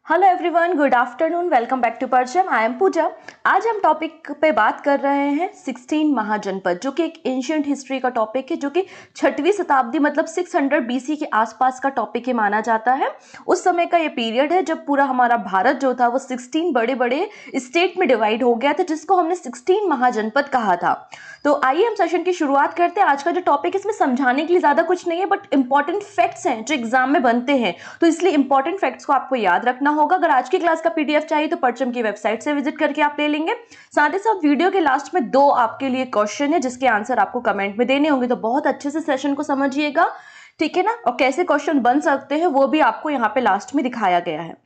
Hello everyone, good afternoon, welcome back to Parcham. I am Pooja. आज हम topic पे बात कर रहे हैं 16 महाजनपद, जो कि एक एंशियंट हिस्ट्री का टॉपिक है, जो कि 6वीं शताब्दी मतलब 600 BC के आसपास का टॉपिक ही माना जाता है। उस समय का ये पीरियड है जब पूरा हमारा भारत जो था वो 16 बड़े बड़े स्टेट में डिवाइड हो गया था, जिसको हमने 16 महाजनपद कहा था। तो आइए हम सेशन की शुरुआत करते हैं। आज का जो टॉपिक इसमें समझाने के लिए ज्यादा कुछ नहीं है, बट इंपॉर्टेंट फैक्ट्स हैं जो एग्जाम में बनते हैं, तो इसलिए इंपॉर्टेंट फैक्ट्स को आपको याद रखना होगा। अगर आज की क्लास का PDF चाहिए तो परचम की वेबसाइट से विजिट करके आप ले लेंगे। साथ ही साथ वीडियो के लास्ट में 2 आपके लिए क्वेश्चन है, जिसके आंसर आपको कमेंट में देने होंगे, तो बहुत अच्छे से सेशन को समझिएगा, ठीक है ना। और कैसे क्वेश्चन बन सकते हैं वो भी आपको यहाँ पे लास्ट में दिखाया गया है।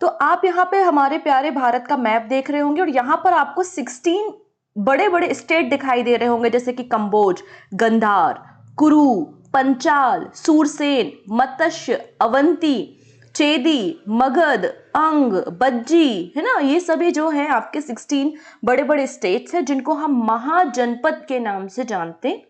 तो आप यहाँ पे हमारे प्यारे भारत का मैप देख रहे होंगे और यहाँ पर आपको 16 बड़े बड़े स्टेट दिखाई दे रहे होंगे, जैसे कि कंबोज, गंधार, कुरु, पंचाल, सूरसेन, मत्स्य, अवंती, चेदी, मगध, अंग, बज्जी, है ना। ये सभी जो है आपके 16 बड़े बड़े स्टेट्स हैं, जिनको हम महाजनपद के नाम से जानते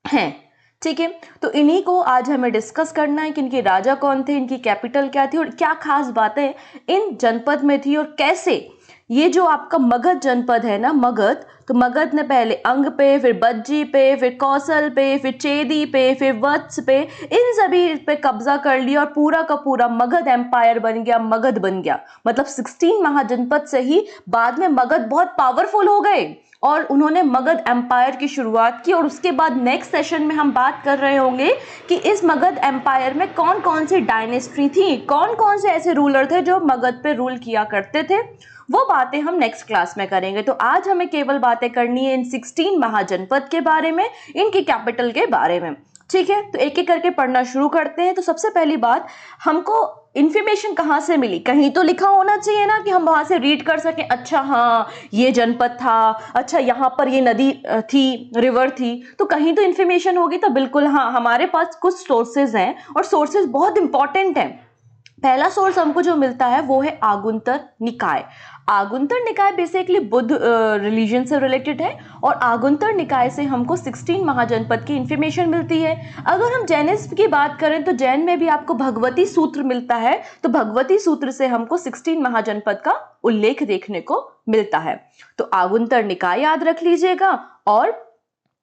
हैं, ठीक है। तो इन्हीं को आज हमें डिस्कस करना है कि इनके राजा कौन थे, इनकी कैपिटल क्या थी और क्या खास बातें इन जनपद में थी, और कैसे ये जो आपका मगध जनपद है ना, मगध, तो मगध ने पहले अंग पे, फिर बज्जी पे, फिर कौशल पे, फिर चेदी पे, फिर वत्स पे, इन सभी पे कब्जा कर लिया और पूरा का पूरा मगध एम्पायर बन गया, मगध बन गया। मतलब 16 महाजनपद से ही बाद में मगध बहुत पावरफुल हो गए और उन्होंने मगध एम्पायर की शुरुआत की। और उसके बाद नेक्स्ट सेशन में हम बात कर रहे होंगे कि इस मगध एम्पायर में कौन कौन सी डायनेस्टी थी, कौन कौन से ऐसे रूलर थे जो मगध पे रूल किया करते थे, वो बातें हम नेक्स्ट क्लास में करेंगे। तो आज हमें केवल बातें करनी है इन 16 महाजनपद के बारे में, इनकी कैपिटल के बारे में, ठीक है। तो एक एक करके पढ़ना शुरू करते हैं। तो सबसे पहली बात, हमको इंफॉर्मेशन कहाँ से मिली? कहीं तो लिखा होना चाहिए ना कि हम वहां से रीड कर सकें, अच्छा हाँ ये जनपद था, अच्छा यहाँ पर ये नदी थी, रिवर थी, तो कहीं तो इंफॉर्मेशन होगी। तो बिल्कुल हाँ, हमारे पास कुछ सोर्सेज हैं और सोर्सेज बहुत इंपॉर्टेंट हैं। पहला सोर्स हमको जो मिलता है वो है आगुंतर निकाय। आगुंतर निकाय बेसिकली बुद्ध रिलीजन से रिलेटेड है और आगुंतर निकाय से हमको 16 महाजनपद की इंफॉर्मेशन मिलती है। अगर हम जैनिज्म की बात करें तो जैन में भी आपको भगवती सूत्र मिलता है, तो भगवती सूत्र से हमको 16 महाजनपद का उल्लेख देखने को मिलता है। तो आगुंतर निकाय याद रख लीजिएगा और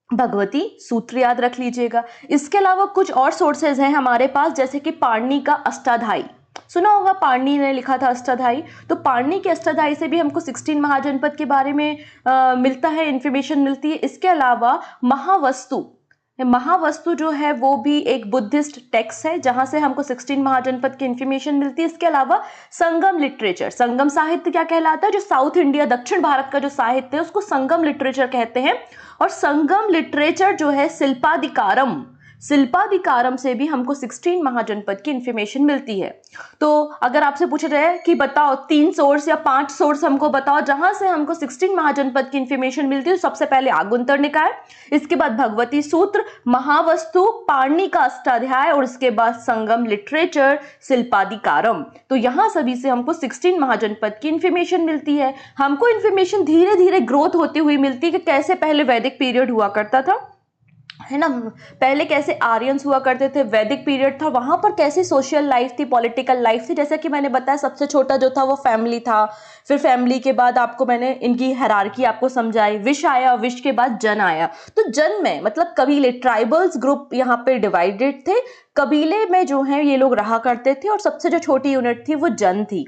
भगवती सूत्र याद रख लीजिएगा। इसके अलावा कुछ और सोर्सेज हैं हमारे पास, जैसे कि पाणिनि का अष्टाध्यायी, सुना होगा, पाणिनि ने लिखा था अष्टाध्यायी। तो पाणिनि के अष्टाध्यायी से भी हमको 16 महाजनपद के बारे में मिलता है, इंफॉर्मेशन मिलती है। इसके अलावा महावस्तु, महावस्तु जो है वो भी एक बुद्धिस्ट टेक्स्ट है, जहां से हमको 16 महाजनपद की इंफॉर्मेशन मिलती है। इसके अलावा संगम लिटरेचर, संगम साहित्य क्या कहलाता है? जो साउथ इंडिया, दक्षिण भारत का जो साहित्य है उसको संगम लिटरेचर कहते हैं। और संगम लिटरेचर जो है शिल्पाधिकारम, शिल्पाधिकारम से भी हमको 16 महाजनपद की इंफॉर्मेशन मिलती है। तो अगर आपसे पूछा जाए कि बताओ 3 सोर्स या 5 सोर्स हमको बताओ जहां से हमको 16 महाजनपद की इंफॉर्मेशन मिलती है, तो सबसे पहले आगुंतर निकाय, इसके बाद भगवती सूत्र, महावस्तु, पाणिनि का अष्टाध्याय और इसके बाद संगम लिटरेचर, शिल्पाधिकारम। तो यहां सभी से हमको 16 महाजनपद की इंफॉर्मेशन मिलती है। हमको इंफॉर्मेशन धीरे धीरे ग्रोथ होती हुई मिलती है कि कैसे पहले वैदिक पीरियड हुआ करता था, है ना, पहले कैसे आर्यंस हुआ करते थे, वैदिक पीरियड था, वहां पर कैसी सोशल लाइफ थी, पॉलिटिकल लाइफ थी। जैसे कि मैंने बताया सबसे छोटा जो था वो फैमिली था, फिर फैमिली के बाद आपको मैंने इनकी हायरार्की आपको समझाई, विश आया, विश के बाद जन आया। तो जन में मतलब कबीले, ट्राइबल्स ग्रुप यहाँ पे डिवाइडेड थे, कबीले में जो है ये लोग रहा करते थे और सबसे जो छोटी यूनिट थी वो जन थी।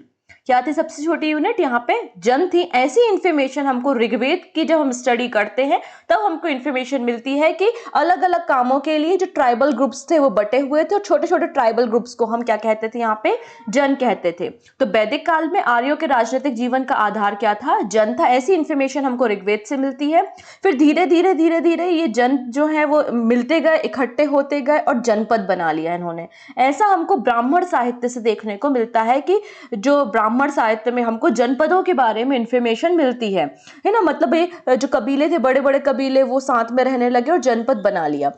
क्या थी सबसे छोटी यूनिट? यहाँ पे जन थी। ऐसी इंफॉर्मेशन हमको ऋग्वेद की जब हम स्टडी करते हैं तब हमको इंफॉर्मेशन मिलती है कि अलग अलग कामों के लिए जो ट्राइबल ग्रुप्स थे वो बटे हुए थे और छोटे छोटे ट्राइबल ग्रुप्स को हम क्या कहते थे? यहाँ पे जन कहते थे। तो वैदिक काल में आर्यों के राजनीतिक जीवन का आधार क्या था? जन था। ऐसी इंफॉर्मेशन हमको ऋग्वेद से मिलती है। फिर धीरे धीरे ये जन जो है वो मिलते गए, इकट्ठे होते गए और जनपद बना लिया इन्होंने। ऐसा हमको ब्राह्मण साहित्य से देखने को मिलता है कि जो ब्राह्मण साहित्य में हमको जनपदों के बारे में इंफॉर्मेशन मिलती है ना। मतलब ये जो कबीले थे, बड़े बड़े कबीले, वो साथ में रहने लगे और जनपद बना लिया।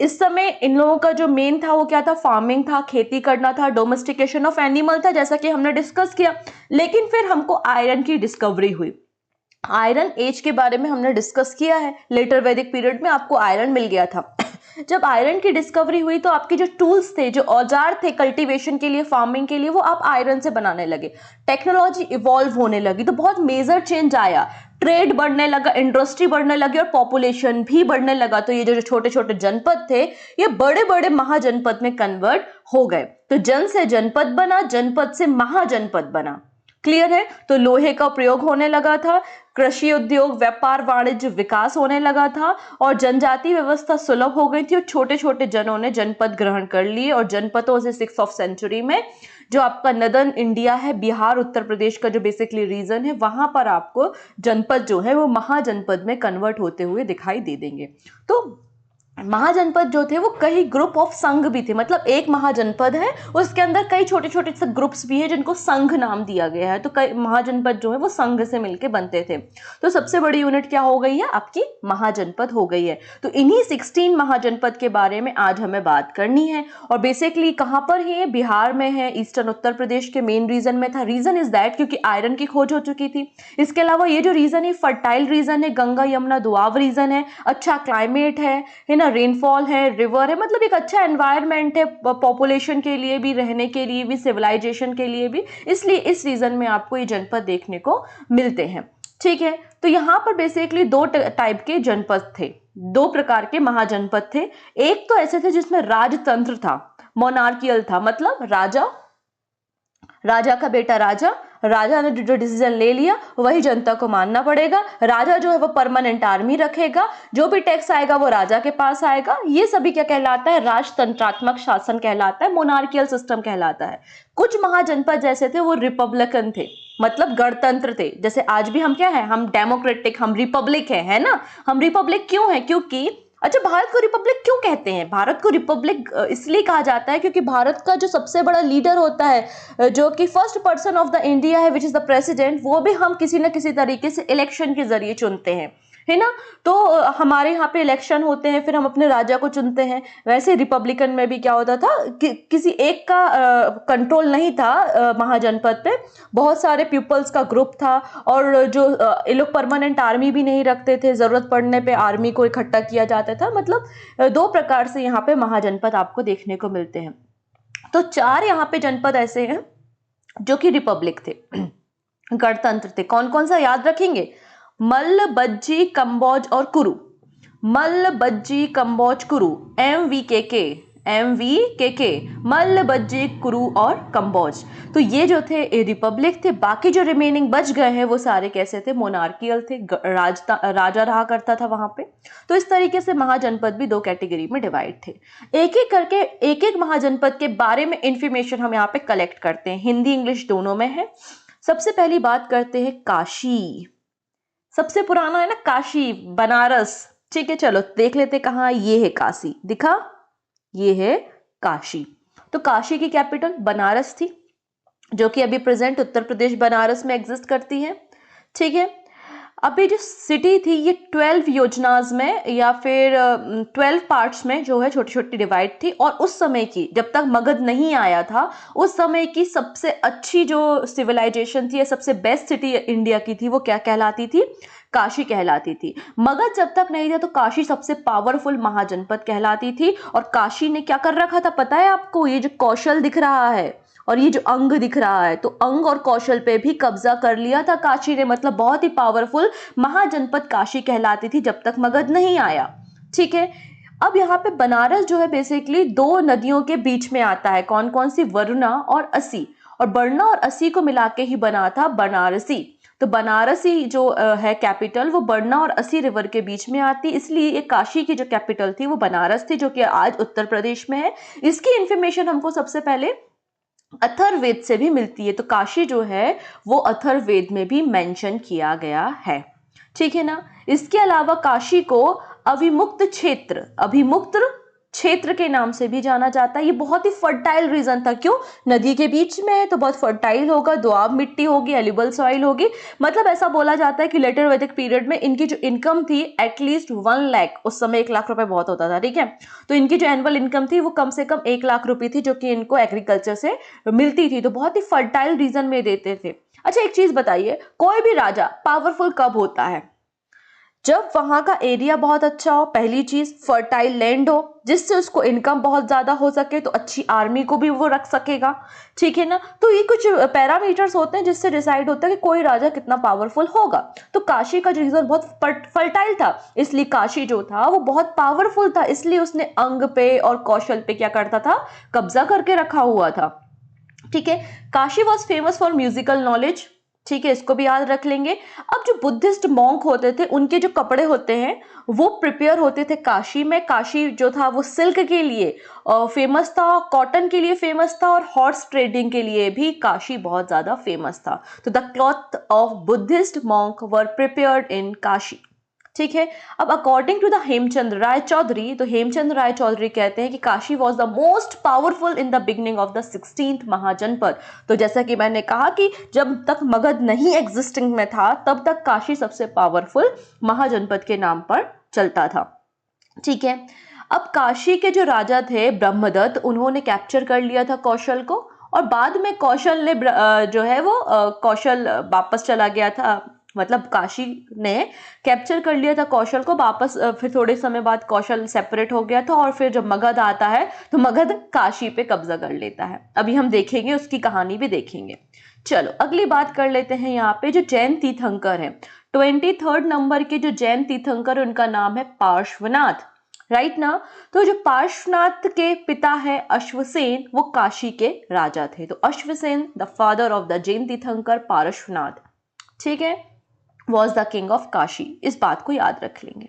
इस समय इन लोगों का जो मेन था वो क्या था? फार्मिंग था, खेती करना था, डोमेस्टिकेशन ऑफ एनिमल था, जैसा कि हमने डिस्कस किया। लेकिन फिर हमको आयरन की डिस्कवरी हुई, आयरन एज के बारे में हमने डिस्कस किया है। लेटर वैदिक पीरियड में आपको आयरन मिल गया था। जब आयरन की डिस्कवरी हुई तो आपके जो टूल्स थे, जो औजार थे कल्टीवेशन के लिए, फार्मिंग के लिए, वो आप आयरन से बनाने लगे। टेक्नोलॉजी इवॉल्व होने लगी तो बहुत मेजर चेंज आया, ट्रेड बढ़ने लगा, इंडस्ट्री बढ़ने लगी और पॉपुलेशन भी बढ़ने लगा। तो ये जो छोटे छोटे जनपद थे ये बड़े बड़े महाजनपद में कन्वर्ट हो गए। तो जन से जनपद बना, जनपद से महाजनपद बना। क्लियर है? तो लोहे का प्रयोग होने लगा था, कृषि उद्योग, व्यापार वाणिज्य विकास होने लगा था और जनजाति व्यवस्था सुलभ हो गई थी और छोटे छोटे जनों ने जनपद ग्रहण कर लिए। और जनपदों से 6th सेंचुरी में जो आपका नदर्न इंडिया है, बिहार उत्तर प्रदेश का जो बेसिकली रीजन है, वहां पर आपको जनपद जो है वो महाजनपद में कन्वर्ट होते हुए दिखाई दे देंगे। तो महाजनपद जो थे वो कई ग्रुप ऑफ संघ भी थे, मतलब एक महाजनपद है उसके अंदर कई छोटे छोटे से ग्रुप्स भी है जिनको संघ नाम दिया गया है। तो कई महाजनपद जो है वो संघ से मिलके बनते थे। तो सबसे बड़ी यूनिट क्या हो गई है? आपकी महाजनपद हो गई है। तो इन्हीं 16 महाजनपद के बारे में आज हमें बात करनी है। और बेसिकली कहां पर है? बिहार में है, ईस्टर्न उत्तर प्रदेश के मेन रीजन में था। रीजन इज दैट क्योंकि आयरन की खोज हो चुकी थी। इसके अलावा ये जो रीजन है फर्टाइल रीजन है, गंगा यमुना दुआब रीजन है, अच्छा क्लाइमेट है ना, रेनफॉल है, रिवर है, मतलब एक अच्छा एनवायरनमेंट है पॉपुलेशन के लिए भी, रहने के लिए भी, सिविलाइजेशन के लिए भी। इसलिए इस रीजन में आपको ये जनपद देखने को मिलते हैं। ठीक है, तो यहां पर बेसिकली दो टाइप के जनपद थे, दो प्रकार के महाजनपद थे। एक तो ऐसे थे जिसमें राजतंत्र था, मोनार्कियल था, मतलब राजा का बेटा राजा ने जो डिसीजन ले लिया वही जनता को मानना पड़ेगा। राजा जो है वो परमानेंट आर्मी रखेगा, जो भी टैक्स आएगा वो राजा के पास आएगा। ये सभी क्या कहलाता है? राजतंत्रात्मक शासन कहलाता है, मोनार्कियल सिस्टम कहलाता है। कुछ महाजनपद जैसे थे वो रिपब्लिकन थे, मतलब गणतंत्र थे। जैसे आज भी हम क्या है? हम डेमोक्रेटिक, हम रिपब्लिक है ना। हम रिपब्लिक क्यों है? क्योंकि अच्छा, भारत को रिपब्लिक क्यों कहते हैं? भारत को रिपब्लिक इसलिए कहा जाता है क्योंकि भारत का जो सबसे बड़ा लीडर होता है, जो कि first person of the India है, विच इज द प्रेसिडेंट, वो भी हम किसी ना किसी तरीके से इलेक्शन के जरिए चुनते हैं, है ना। तो हमारे यहाँ पे इलेक्शन होते हैं, फिर हम अपने राजा को चुनते हैं। वैसे रिपब्लिकन में भी क्या होता था कि किसी एक का कंट्रोल नहीं था महाजनपद पे, बहुत सारे पीपल्स का ग्रुप था। और जो ये लोग परमानेंट आर्मी भी नहीं रखते थे, जरूरत पड़ने पे आर्मी को इकट्ठा किया जाता था। मतलब दो प्रकार से यहाँ पे महाजनपद आपको देखने को मिलते हैं। तो 4 यहाँ पे जनपद ऐसे हैं जो कि रिपब्लिक थे, गणतंत्र थे। कौन कौन सा याद रखेंगे? मल्ल, बज्जी, कंबोज और कुरु। मल्ल, बज्जी, कंबोज, कुरु, MVKK, मल्ल, बज्जी, कुरु और कंबोज। तो ये जो थे रिपब्लिक थे। बाकी जो रिमेनिंग बच गए हैं वो सारे कैसे थे? मोनार्कियल थे, राजा रहा करता था वहां पे। तो इस तरीके से महाजनपद भी 2 कैटेगरी में डिवाइड थे। एक एक करके एक एक महाजनपद के बारे में इंफॉर्मेशन हम यहाँ पे कलेक्ट करते हैं, हिंदी इंग्लिश दोनों में है। सबसे पहली बात करते हैं काशी। सबसे पुराना है ना काशी, बनारस। ठीक है, चलो देख लेते कहाँ। ये है काशी, दिखा? ये है काशी। तो काशी की कैपिटल बनारस थी, जो कि अभी प्रेजेंट उत्तर प्रदेश बनारस में एग्जिस्ट करती है। ठीक है, अभी जो सिटी थी ये 12 योजनाज में या फिर 12 पार्ट्स में जो है छोटी छोटी डिवाइड थी। और उस समय की, जब तक मगध नहीं आया था, उस समय की सबसे अच्छी जो सिविलाइजेशन थी या सबसे बेस्ट सिटी इंडिया की थी वो क्या कहलाती थी? काशी कहलाती थी। मगध जब तक नहीं था तो काशी सबसे पावरफुल महाजनपद कहलाती थी। और काशी ने क्या कर रखा था पता है आपको? ये जो कौशल दिख रहा है और ये जो अंग दिख रहा है, तो अंग और कौशल पे भी कब्जा कर लिया था काशी ने। मतलब बहुत ही पावरफुल महाजनपद काशी कहलाती थी जब तक मगध नहीं आया। ठीक है, अब यहाँ पे बनारस जो है बेसिकली 2 नदियों के बीच में आता है। कौन कौन सी? वरुणा और असी। और बरना और असी को मिला के ही बना था बनारसी। तो बनारसी जो है कैपिटल वो बरना और असी रिवर के बीच में आती, इसलिए ये काशी की जो कैपिटल थी वो बनारस थी, जो कि आज उत्तर प्रदेश में है। इसकी इंफॉर्मेशन हमको सबसे पहले अथर्ववेद से भी मिलती है। तो काशी जो है वो अथर्ववेद में भी मेंशन किया गया है। ठीक है ना। इसके अलावा काशी को अभिमुक्त क्षेत्र के नाम से भी जाना जाता है। ये बहुत ही फर्टाइल रीजन था। क्यों? नदी के बीच में है तो बहुत फर्टाइल होगा, दुआब मिट्टी होगी, एलिबल सॉइल होगी। मतलब ऐसा बोला जाता है कि लेटर वैदिक पीरियड में इनकी जो इनकम थी एटलीस्ट 1 लाख, उस समय 1 लाख रुपए बहुत होता था। ठीक है, तो इनकी जो एनुअल इनकम थी वो कम से कम 1 लाख रुपए थी, जो कि इनको एग्रीकल्चर से मिलती थी। तो बहुत ही फर्टाइल रीजन में देते थे। अच्छा, एक चीज बताइए, कोई भी राजा पावरफुल कब होता है? जब वहां का एरिया बहुत अच्छा हो, पहली चीज फर्टाइल लैंड हो जिससे उसको इनकम बहुत ज्यादा हो सके, तो अच्छी आर्मी को भी वो रख सकेगा, ठीक है ना। तो ये कुछ पैरामीटर्स होते हैं जिससे डिसाइड होता है कि कोई राजा कितना पावरफुल होगा। तो काशी का जो रीजन बहुत फर्टाइल था, इसलिए काशी जो था वो बहुत पावरफुल था, इसलिए उसने अंग पे और कौशल पे क्या करता था, कब्जा करके रखा हुआ था, ठीक है। Kashi was famous for musical knowledge, ठीक है, इसको भी याद रख लेंगे। अब जो बुद्धिस्ट मॉन्क होते थे उनके जो कपड़े होते हैं वो प्रिपेयर होते थे काशी में। काशी जो था वो सिल्क के लिए फेमस था, कॉटन के लिए फेमस था, और हॉर्स ट्रेडिंग के लिए भी काशी बहुत ज्यादा फेमस था। तो the cloth of Buddhist monk were prepared in Kashi, ठीक है। अब अकॉर्डिंग टू द हेमचंद्र राय चौधरी, तो हेमचंद्र राय चौधरी कहते हैं कि Kashi was the most powerful in the beginning of the 16th महाजनपद। तो जैसा कि मैंने कहा कि जब तक मगध नहीं एग्जिस्टिंग में था तब तक काशी सबसे पावरफुल महाजनपद के नाम पर चलता था, ठीक है। अब काशी के जो राजा थे ब्रह्मदत्त, उन्होंने कैप्चर कर लिया था कौशल को, और बाद में कौशल ने जो है वो कौशल वापस चला गया था, मतलब काशी ने कैप्चर कर लिया था कौशल को वापस। फिर थोड़े समय बाद कौशल सेपरेट हो गया था, और फिर जब मगध आता है तो मगध काशी पे कब्जा कर लेता है। अभी हम देखेंगे, उसकी कहानी भी देखेंगे। चलो अगली बात कर लेते हैं। यहाँ पे जो जैन तीर्थंकर है, 23rd नंबर के जो जैन तीर्थंकर, उनका नाम है पार्श्वनाथ, राइट ना। तो जो पार्श्वनाथ के पिता है अश्वसेन, वो काशी के राजा थे। तो Ashvasena the father of the Jain तीर्थंकर पार्श्वनाथ, ठीक है, was the king of Kashi. इस बात को याद रख लेंगे।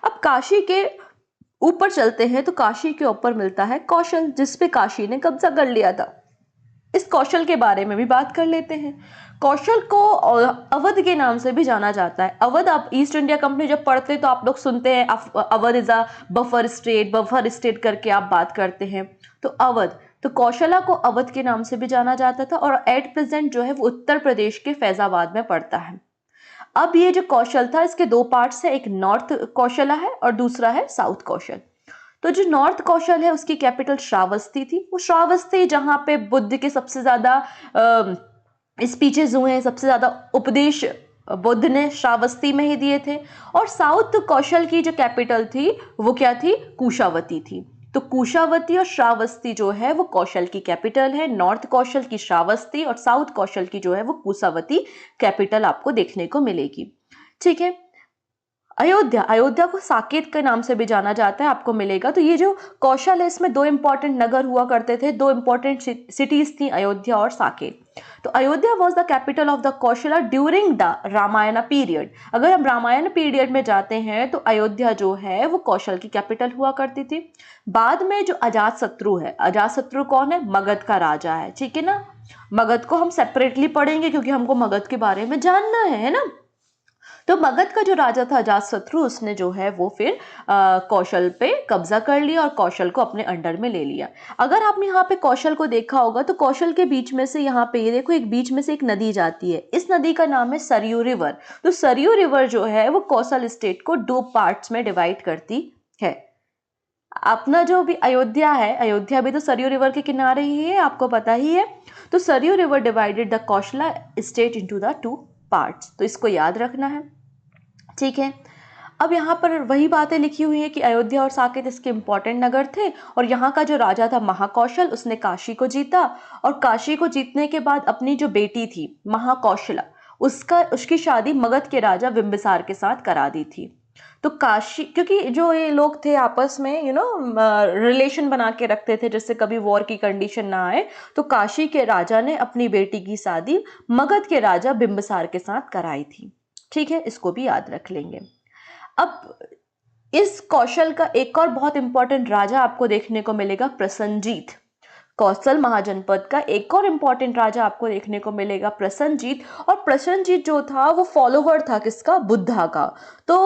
अब काशी के ऊपर चलते हैं, तो काशी के ऊपर मिलता है कौशल, जिसपे काशी ने कब्जा कर लिया था। इस कौशल के बारे में भी बात कर लेते हैं। कौशल को अवध के नाम से भी जाना जाता है। अवध, आप ईस्ट इंडिया कंपनी जब पढ़ते हैं तो आप लोग सुनते हैं Awadh is a buffer state करके आप बात करते हैं। तो अवध, तो कौशला को अवध के नाम से भी जाना जाता था, और एट प्रेजेंट जो है वो उत्तर प्रदेश के फैजाबाद में पड़ता है। अब ये जो कौशल था, इसके दो पार्ट्स है, एक नॉर्थ कौशला है और दूसरा है साउथ कौशल। तो जो नॉर्थ कौशल है उसकी कैपिटल श्रावस्ती थी। वो श्रावस्ती जहां पे बुद्ध के सबसे ज्यादा स्पीचेस हुए हैं, सबसे ज्यादा उपदेश बुद्ध ने श्रावस्ती में ही दिए थे। और साउथ कौशल की जो कैपिटल थी वो क्या थी, कुशावती थी। तो कुशावती और श्रावस्ती जो है वो कौशल की कैपिटल है। नॉर्थ कौशल की श्रावस्ती और साउथ कौशल की जो है वो कुशावती कैपिटल आपको देखने को मिलेगी, ठीक है। अयोध्या, अयोध्या को साकेत के नाम से भी जाना जाता है, आपको मिलेगा। तो ये जो कौशल है इसमें दो इंपॉर्टेंट नगर हुआ करते थे, दो इंपॉर्टेंट सिटीज थी, अयोध्या और साकेत। तो Ayodhya was the capital of the Kosala during the Ramayana period. अगर हम रामायण पीरियड में जाते हैं तो अयोध्या जो है वो कौशल की कैपिटल हुआ करती थी। बाद में जो अजातशत्रु है, अजातशत्रु कौन है, मगध का राजा है, ठीक है ना। मगध को हम सेपरेटली पढ़ेंगे क्योंकि हमको मगध के बारे में जानना है ना। तो मगध का जो राजा था अजातशत्रु, उसने जो है वो फिर कौशल पे कब्जा कर लिया और कौशल को अपने अंडर में ले लिया। अगर आपने यहाँ पे कौशल को देखा होगा तो कौशल के बीच में से, यहाँ पे ये देखो, एक बीच में से एक नदी जाती है। इस नदी का नाम है सरयू रिवर। तो सरयू रिवर जो है वो कौशल स्टेट को दो पार्ट्स में डिवाइड करती है। अपना जो भी अयोध्या है, अयोध्या भी तो सरयू रिवर के किनारे ही है, आपको पता ही है। तो Sarayu river divided the Kosala state into the two parts. तो इसको याद रखना है, ठीक है। अब यहाँ पर वही बातें लिखी हुई है कि अयोध्या और साकेत इसके इंपॉर्टेंट नगर थे, और यहाँ का जो राजा था महाकौशल, उसने काशी को जीता, और काशी को जीतने के बाद अपनी जो बेटी थी महाकौशला, उसकी शादी मगध के राजा बिंबिसार के साथ करा दी थी। तो काशी, क्योंकि जो ये लोग थे आपस में रिलेशन बना के रखते थे जिससे कभी वॉर की कंडीशन ना आए, तो काशी के राजा ने अपनी बेटी की शादी मगध के राजा बिंबिसार के साथ कराई थी, ठीक है। इसको भी याद रख लेंगे। अब इस कौशल का एक और बहुत इंपॉर्टेंट राजा आपको देखने को मिलेगा, प्रसन्नजीत। कौशल महाजनपद का एक और इंपॉर्टेंट राजा आपको देखने को मिलेगा, प्रसन्नजीत। और प्रसन्नजीत जो था वो फॉलोवर था किसका, बुद्धा का। तो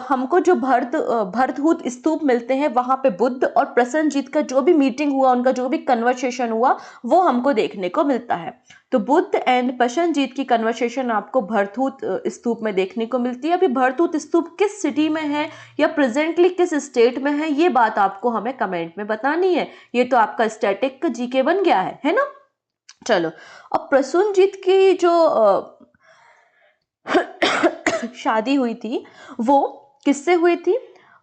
हमको जो भरतहूत स्तूप मिलते हैं वहां पे बुद्ध और प्रसन्नजीत का जो भी मीटिंग हुआ, उनका जो भी कन्वर्सेशन हुआ, वो हमको देखने को मिलता है। तो बुद्ध एंड प्रसन्नजीत की कन्वर्सेशन आपको भरतहूत स्तूप में देखने को मिलती है। अभी भरतहूत स्तूप किस सिटी में है या प्रेजेंटली किस स्टेट में है, ये बात आपको हमें कमेंट में बतानी है। ये तो आपका स्टैटिक जीके बन गया है ना। चलो, अब प्रसन्नजीत की जो शादी हुई थी वो किससे हुई थी?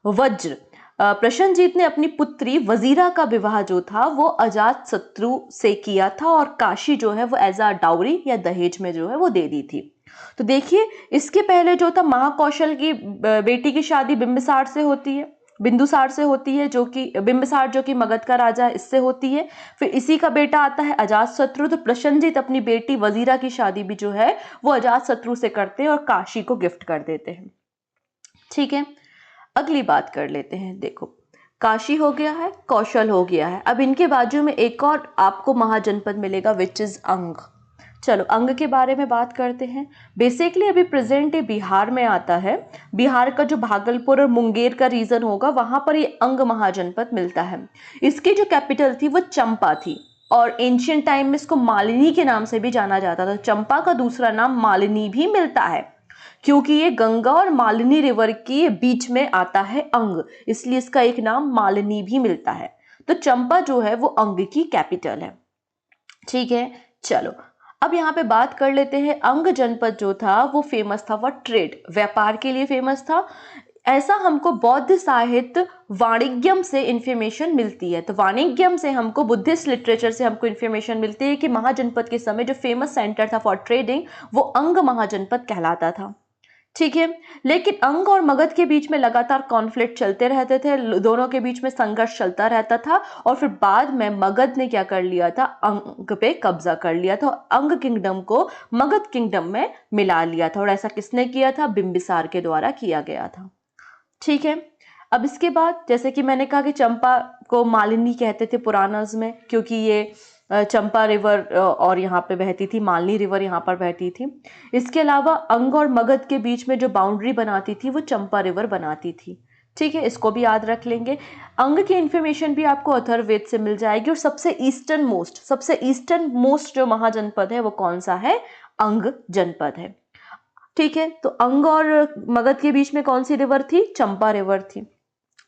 वज्र। प्रसेनजीत ने अपनी पुत्री वजीरा का विवाह जो था वो अजात शत्रु से किया था और काशी जो है वो एज अ डाउरी या दहेज में जो है वो दे दी थी। तो देखिए, इसके पहले जो था महाकौशल की बेटी की शादी बिंबिसार से होती है, बिंदुसार से होती है, जो कि बिंबिसार जो कि मगध का राजा है, इससे होती है। फिर इसी का बेटा आता है अजातशत्रु। तो प्रसेनजीत अपनी बेटी वजीरा की शादी भी जो है वो अजातशत्रु से करते हैं और काशी को गिफ्ट कर देते हैं। ठीक है, अगली बात कर लेते हैं। देखो, काशी हो गया है, कौशल हो गया है, अब इनके बाजू में एक और आपको महाजनपद मिलेगा विच इज अंग। चलो अंग के बारे में बात करते हैं। बेसिकली अभी प्रेजेंट ये बिहार में आता है। बिहार का जो भागलपुर और मुंगेर का रीजन होगा वहां पर ये अंग महाजनपद मिलता है। इसकी जो कैपिटल थी वो चंपा थी और एंशियंट टाइम में इसको मालिनी के नाम से भी जाना जाता था। चंपा का दूसरा नाम मालिनी भी मिलता है क्योंकि ये गंगा और मालिनी रिवर के बीच में आता है अंग, इसलिए इसका एक नाम मालिनी भी मिलता है। तो चंपा जो है वो अंग की कैपिटल है। ठीक है, चलो अब यहाँ पे बात कर लेते हैं। अंग जनपद जो था वो फेमस था फॉर ट्रेड, व्यापार के लिए फेमस था। ऐसा हमको बौद्ध साहित्य वाणिज्यम से इंफॉर्मेशन मिलती है। तो वाणिज्यम से हमको, बुद्धिस्ट लिटरेचर से हमको इंफॉर्मेशन मिलती है कि महाजनपद के समय जो फेमस सेंटर था फॉर ट्रेडिंग वो अंग महाजनपद कहलाता था। ठीक है, लेकिन अंग और मगध के बीच में लगातार कॉन्फ्लिक्ट चलते रहते थे, दोनों के बीच में संघर्ष चलता रहता था और फिर बाद में मगध ने क्या कर लिया था, अंग पे कब्जा कर लिया था, अंग किंगडम को मगध किंगडम में मिला लिया था। और ऐसा किसने किया था? बिंबिसार के द्वारा किया गया था। ठीक है, अब इसके बाद जैसे कि मैंने कहा कि चंपा को मालिनी कहते थे पुराणास में, क्योंकि ये चंपा रिवर और यहाँ पे बहती थी, मालिनी रिवर यहाँ पर बहती थी। इसके अलावा अंग और मगध के बीच में जो बाउंड्री बनाती थी वो चंपा रिवर बनाती थी। ठीक है, इसको भी याद रख लेंगे। अंग की इंफॉर्मेशन भी आपको अथर्ववेद से मिल जाएगी। और सबसे ईस्टर्न मोस्ट जो महाजनपद है वो कौन सा है? अंग जनपद है। ठीक है, तो अंग और मगध के बीच में कौन सी रिवर थी? चंपा रिवर थी।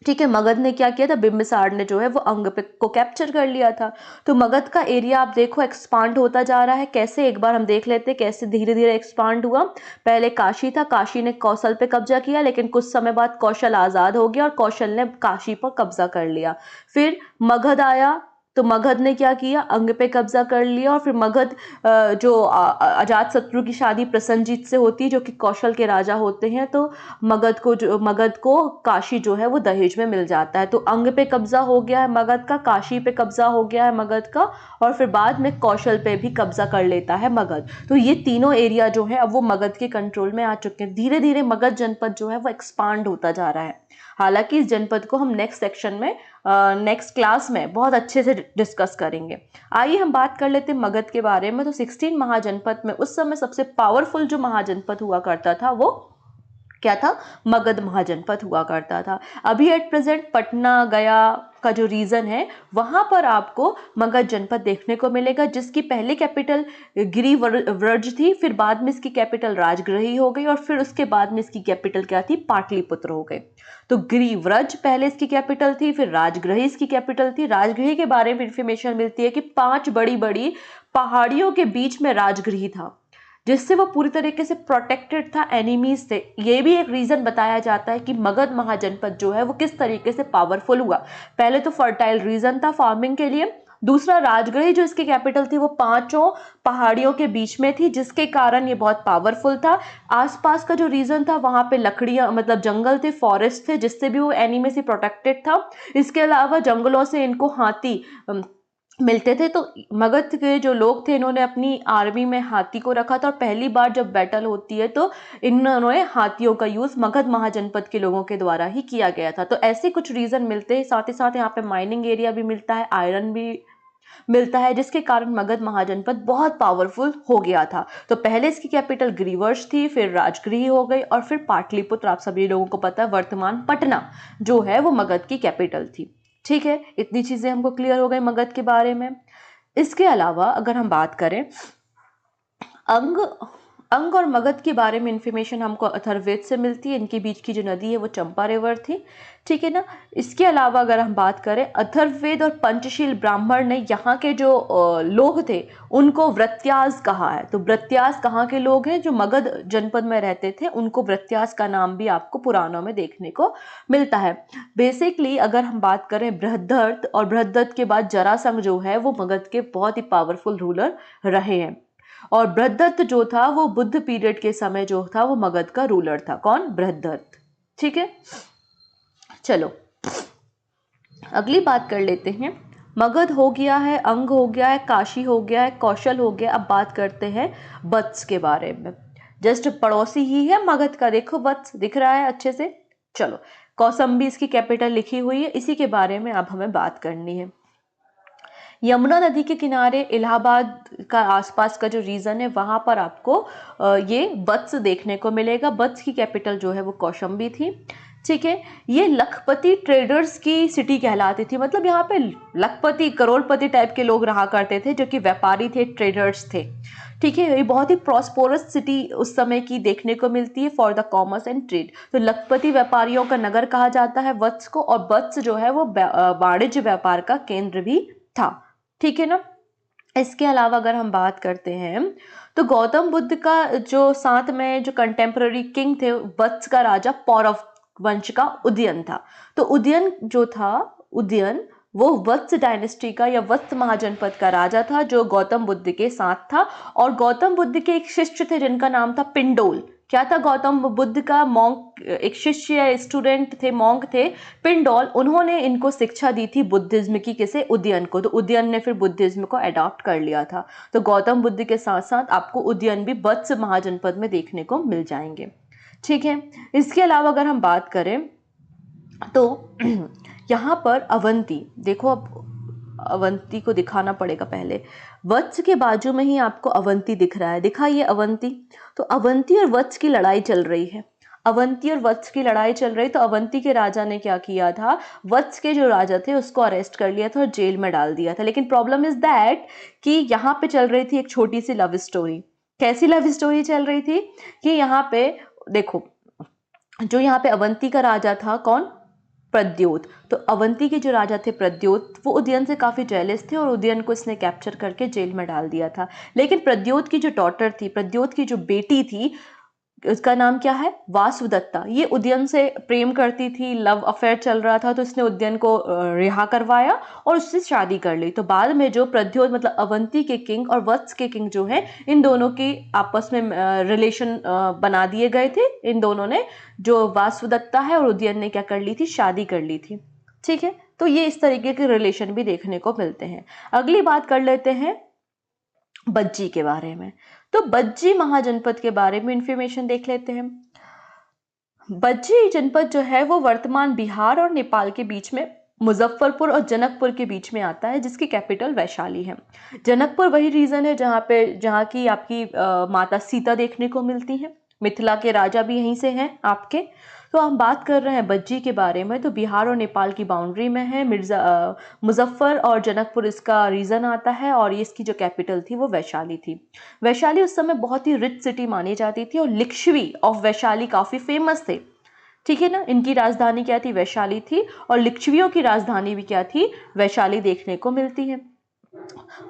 ठीक है, मगध ने क्या किया था? बिंबिसार ने जो है वो अंग पे को कैप्चर कर लिया था। तो मगध का एरिया आप देखो एक्सपांड होता जा रहा है। कैसे? एक बार हम देख लेते हैं कैसे धीरे धीरे एक्सपांड हुआ। पहले काशी था, काशी ने कौशल पे कब्जा किया, लेकिन कुछ समय बाद कौशल आजाद हो गया और कौशल ने काशी पर कब्जा कर लिया। फिर मगध आया, तो मगध ने क्या किया? अंग पे कब्जा कर लिया। और फिर मगध जो अजात शत्रु की शादी प्रसेनजीत से होती है जो कि कौशल के राजा होते हैं, तो मगध को काशी जो है वो दहेज में मिल जाता है। तो अंग पे कब्जा हो गया है मगध का, काशी पे कब्जा हो गया है मगध का, और फिर बाद में कौशल पे भी कब्जा कर लेता है मगध। तो ये तीनों एरिया जो है अब वो मगध के कंट्रोल में आ चुके हैं। धीरे धीरे मगध जनपद जो है वो एक्सपांड होता जा रहा है। हालांकि इस जनपद को हम नेक्स्ट सेक्शन में, नेक्स्ट क्लास में बहुत अच्छे से डिस्कस करेंगे। आइए हम बात कर लेते हैं मगध के बारे में। तो 16 महाजनपद में उस समय सबसे पावरफुल जो महाजनपद हुआ करता था वो क्या था? मगध महाजनपद हुआ करता था। अभी एट प्रेजेंट पटना, गया का जो रीजन है वहां पर आपको मगध जनपद देखने को मिलेगा, जिसकी पहले कैपिटल गिरिव्रज थी, फिर बाद में इसकी कैपिटल राजगृही हो गई और फिर उसके बाद में इसकी कैपिटल क्या थी? पाटलिपुत्र हो गई। तो गिरिव्रज पहले इसकी कैपिटल थी, फिर राजगृही इसकी कैपिटल थी। राजगृही के बारे में इंफॉर्मेशन मिलती है कि 5 बड़ी बड़ी पहाड़ियों के बीच में राजगृही था, जिससे वो पूरी तरीके से प्रोटेक्टेड था एनिमीज से। ये भी एक रीजन बताया जाता है कि मगध महाजनपद जो है वो किस तरीके से पावरफुल हुआ। पहले तो फर्टाइल रीजन था फार्मिंग के लिए, दूसरा राजगृही जो इसकी कैपिटल थी वो 5 पहाड़ियों के बीच में थी, जिसके कारण ये बहुत पावरफुल था। आसपास का जो रीजन था वहां पे लकड़ियां, मतलब जंगल थे, फॉरेस्ट थे, जिससे भी वो एनिमी से प्रोटेक्टेड था। इसके अलावा जंगलों से इनको हाथी मिलते थे। तो मगध के जो लोग थे इन्होंने अपनी आर्मी में हाथी को रखा था और पहली बार जब बैटल होती है तो इन्होंने हाथियों का यूज मगध महाजनपद के लोगों के द्वारा ही किया गया था। तो ऐसे कुछ रीजन मिलते हैं। साथ ही साथ यहाँ पे माइनिंग एरिया भी मिलता है, आयरन भी मिलता है, जिसके कारण मगध महाजनपद बहुत पावरफुल हो गया था। तो पहले इसकी कैपिटल गिरिवर्ष थी, फिर राजगृही हो गई और फिर पाटलिपुत्र, आप सभी लोगों को पता है वर्तमान पटना जो है वो मगध की कैपिटल थी। ठीक है, इतनी चीजें हमको क्लियर हो गई मगध के बारे में। इसके अलावा अगर हम बात करें अंग अंग और मगध के बारे में इंफॉर्मेशन हमको अथर्ववेद से मिलती है। इनके बीच की जो नदी है वो चंपा रिवर थी, ठीक है ना। इसके अलावा अगर हम बात करें, अथर्ववेद और पंचशील ब्राह्मण ने यहाँ के जो लोग थे उनको व्रत्यास कहा है। तो व्रत्यास कहाँ के लोग हैं? जो मगध जनपद में रहते थे, उनको व्रत्यास का नाम भी आपको पुराणों में देखने को मिलता है। बेसिकली अगर हम बात करें बृहद्रथ, और बृहद्रथ के बाद जरासंध जो है वो मगध के बहुत ही पावरफुल रूलर रहे हैं। और बृहद्रथ जो था वो बुद्ध पीरियड के समय जो था वो मगध का रूलर था। कौन? बृहद्रथ, ठीक है। चलो अगली बात कर लेते हैं। मगध हो गया है, अंग हो गया है, काशी हो गया है, कौशल हो गया। अब बात करते हैं वत्स के बारे में। जस्ट पड़ोसी ही है मगध का, देखो वत्स दिख रहा है अच्छे से। चलो, कौसंबी इसकी कैपिटल लिखी हुई है, इसी के बारे में अब हमें बात करनी है। यमुना नदी के किनारे इलाहाबाद का आसपास का जो रीजन है वहां पर आपको ये वत्स देखने को मिलेगा। वत्स की कैपिटल जो है वो कौशंबी थी, ठीक है। ये लखपति ट्रेडर्स की सिटी कहलाती थी, मतलब यहाँ पे लखपति करोड़पति टाइप के लोग रहा करते थे जो कि व्यापारी थे, ट्रेडर्स थे, ठीक है। ये बहुत ही प्रॉस्पोरस सिटी उस समय की देखने को मिलती है for the commerce and trade. तो लखपति व्यापारियों का नगर कहा जाता है वत्स को, और वत्स जो है वो वाणिज्य व्यापार का केंद्र भी था, ठीक है ना। इसके अलावा अगर हम बात करते हैं तो गौतम बुद्ध का जो साथ में जो कंटेम्पररी किंग थे वत्स का राजा पौरव वंश का उदयन था। तो उदयन जो था, उदयन वो वत्स डायनेस्टी का या वत्स महाजनपद का राजा था जो गौतम बुद्ध के साथ था। और गौतम बुद्ध के एक शिष्य थे जिनका नाम था पिंडोल। क्या था? गौतम बुद्ध का मॉन्क, एक शिष्य या स्टूडेंट थे, मॉन्क थे पिंडोल। उन्होंने इनको शिक्षा दी थी बुद्धिज्म की, किसे? उदयन को। तो उदयन ने फिर बुद्धिज्म को अडॉप्ट कर लिया था। तो गौतम बुद्ध के साथ साथ आपको उदयन भी वत्स महाजनपद में देखने को मिल जाएंगे, ठीक है। इसके अलावा अगर हम बात करें तो यहाँ पर अवंती, देखो अब अवंती को दिखाना पड़ेगा पहले। वत्स के बाजू में ही आपको अवंती दिख रहा है, दिखा ये अवंती। तो अवंती और वत्स की लड़ाई चल रही है, अवंती और वत्स की लड़ाई चल रही। तो अवंती के राजा ने क्या किया था, वत्स के जो राजा थे उसको अरेस्ट कर लिया था और जेल में डाल दिया था। लेकिन प्रॉब्लम इज दैट कि यहाँ पे चल रही थी एक छोटी सी लव स्टोरी। कैसी लव स्टोरी चल रही थी कि यहाँ पे देखो, जो यहाँ पे अवंती का राजा था कौन? प्रद्योत। तो अवंती के जो राजा थे प्रद्योत, वो उदयन से काफी जेलस थे और उदयन को इसने कैप्चर करके जेल में डाल दिया था। लेकिन प्रद्योत की जो डॉटर थी, प्रद्योत की जो बेटी थी, उसका नाम क्या है? वासुदत्ता। ये उदयन से प्रेम करती थी, लव अफेयर चल रहा था, तो इसने उदयन को रिहा करवाया और उससे शादी कर ली। तो बाद में जो प्रद्योत मतलब अवंती के किंग और वत्स के किंग जो है, इन दोनों की आपस में रिलेशन बना दिए गए थे। इन दोनों ने, जो वासुदत्ता है और उदयन ने क्या कर ली थी? शादी कर ली थी, ठीक है। तो ये इस तरीके के रिलेशन भी देखने को मिलते हैं। अगली बात कर लेते हैं बज्जी के बारे में। तो बज्जी महाजनपद के बारे में इंफॉर्मेशन देख लेते हैं। बज्जी जनपद जो है वो वर्तमान बिहार और नेपाल के बीच में मुजफ्फरपुर और जनकपुर के बीच में आता है, जिसकी कैपिटल वैशाली है। जनकपुर वही रीजन है जहाँ की आपकी माता सीता देखने को मिलती है। मिथिला के राजा भी यहीं से हैं आपके। तो हम बात कर रहे हैं बज्जी के बारे में। तो बिहार और नेपाल की बाउंड्री में है। मुजफ्फर और जनकपुर इसका रीजन आता है, और ये इसकी जो कैपिटल थी वो वैशाली थी। वैशाली उस समय बहुत ही रिच सिटी मानी जाती थी और लिच्छवी ऑफ वैशाली काफी फेमस थे, ठीक है ना। इनकी राजधानी क्या थी? वैशाली थी। और लिच्छवियों की राजधानी भी क्या थी? वैशाली देखने को मिलती है।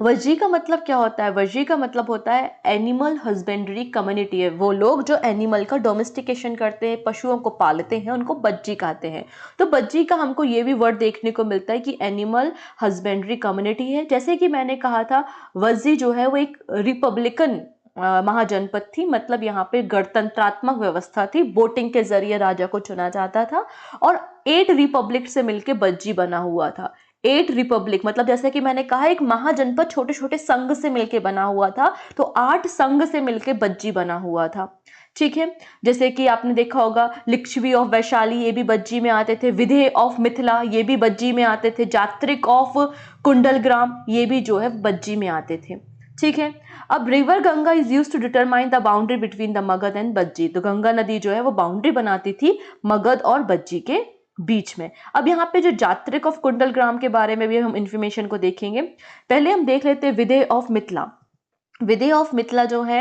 वज्जी का मतलब क्या होता है? वज्जी का मतलब होता है एनिमल हस्बेंड्री कम्युनिटी है। वो लोग जो एनिमल का डोमेस्टिकेशन करते हैं, पशुओं को पालते हैं, उनको बज्जी कहते हैं। तो बज्जी का हमको ये भी वर्ड देखने को मिलता है कि एनिमल हस्बेंड्री कम्युनिटी है। जैसे कि मैंने कहा था, वज्जी जो है वो एक रिपब्लिकन महाजनपद थी, मतलब यहाँ पे गणतंत्रात्मक व्यवस्था थी। वोटिंग के जरिए राजा को चुना जाता था और 8 रिपब्लिक से मिलकर बज्जी बना हुआ था। 8 रिपब्लिक मतलब जैसे कि मैंने कहा एक महाजनपद छोटे छोटे संघ से मिलकर बना हुआ था, तो 8 संघ से मिलकर बज्जी बना हुआ था, ठीक है। जैसे कि आपने देखा होगा लिच्छवी ऑफ वैशाली, ये भी बज्जी में आते थे। विधेय ऑफ मिथिला, ये भी बज्जी में आते थे। जात्रिक ऑफ कुंडलग्राम, ये भी जो है बज्जी में आते थे, ठीक है। अब river Ganga is used to determine the boundary between the Magadha and Vajji. तो गंगा नदी जो है वो बाउंड्री बनाती थी मगध और बज्जी के बीच में। अब यहाँ पे जो जात्रिक ऑफ कुंडलग्राम के बारे में भी हम इंफॉर्मेशन को देखेंगे। पहले हम देख लेते हैं विधेय ऑफ मिथिला। विदेह ऑफ मिथिला जो है